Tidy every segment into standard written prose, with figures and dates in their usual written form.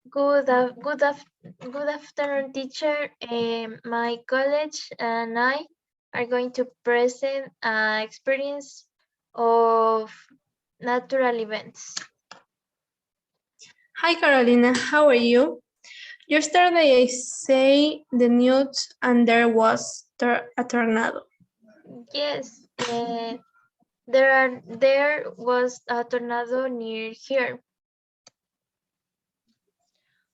Good afternoon, teacher. My college and I are going to present an experience of natural events. Hi Carolina, how are you? Yesterday I say the news and there was a tornado. Yes, there was a tornado near here.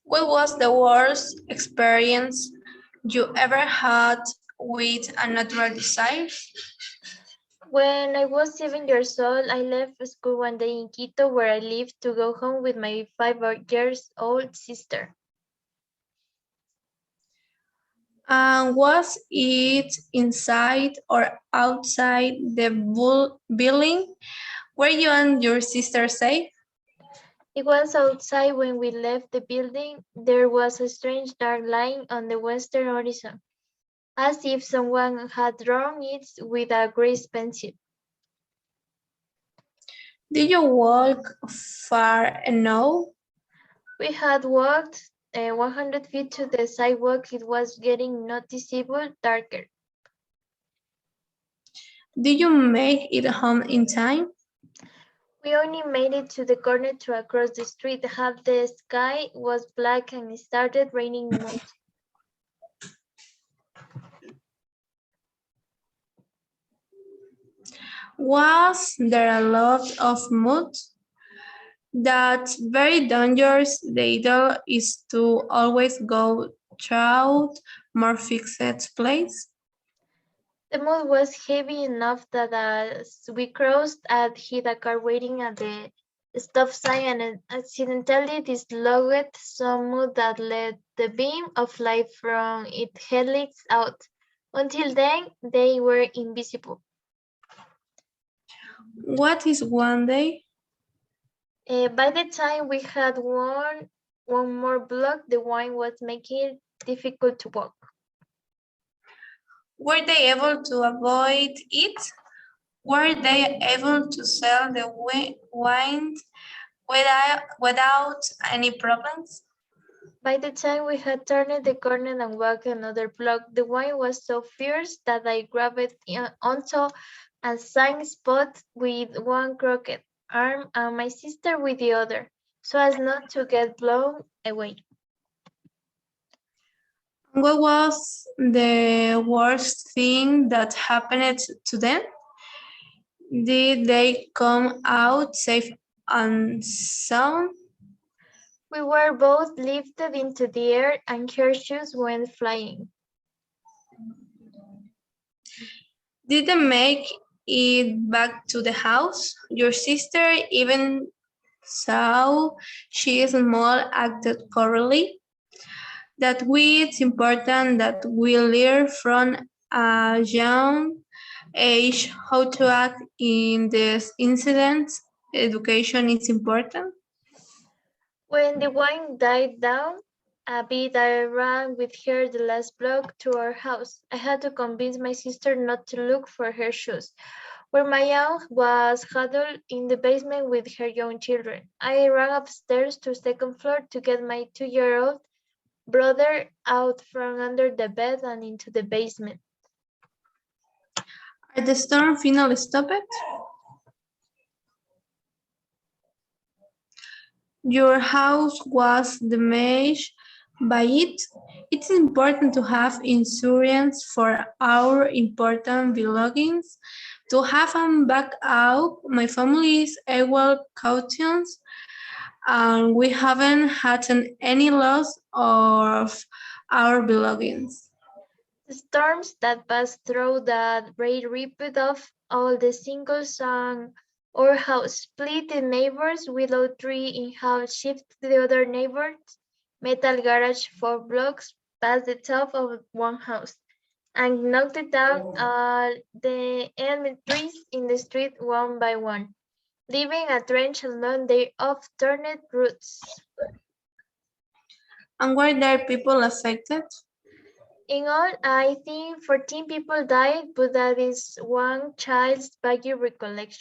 What was the worst experience you ever had with a natural disaster? When I was 7 years old, I left school one day in Quito, where I lived, to go home with my 5 years old sister. Was it inside or outside the building? Were you and your sister safe? It was outside when we left the building. There was a strange dark line on the western horizon, as if someone had drawn it with a gray pencil. Did you walk far enough? We had walked 100 feet to the sidewalk. It was getting noticeably darker. Did you make it home in time? We only made it to the corner to across the street. Half the sky was black and it started raining mud. Was there a lot of mud? That's very dangerous. The idea is to always go through more fixed place. The mud was heavy enough that as we crossed, I'd hit a car waiting at the stop sign and accidentally dislodged some mud that let the beam of light from its headlights out. Until then, they were invisible. What is one day? By the time we had one more block, the wind was making it difficult to walk. Were they able to avoid it? Were they able to sell the wine without any problems? By the time we had turned the corner and walked another block, the wind was so fierce that I grabbed onto a sign spot with one crooked arm and my sister with the other, so as not to get blown away. What was the worst thing that happened to them? Did they come out safe and sound? We were both lifted into the air and her shoes went flying. Did they make it back to the house? Your sister, even so she is small, acted correctly. That it's important that we learn from a young age how to act in these incidents. Education is important. When the wind died down a bit, I ran with her the last block to our house. I had to convince my sister not to look for her shoes, where my aunt was huddled in the basement with her young children. I ran upstairs to the second floor to get my 2-year-old brother out from under the bed and into the basement. Are the storm finally stopped? Your house was damaged by it. It's important to have insurance for our important belongings. To have them back out, my family is able cautions, and we haven't had any loss of our belongings. The storms that passed through that rain ripped off all the shingles on our house, split the neighbor's willow tree in half, shifted the other neighbor's metal garage 4 blocks past the top of one house, and knocked down all the elm trees in the street one by one, leaving a trench along their off-turned roots. And were there people affected? In all, I think 14 people died, but that is one child's vague recollection.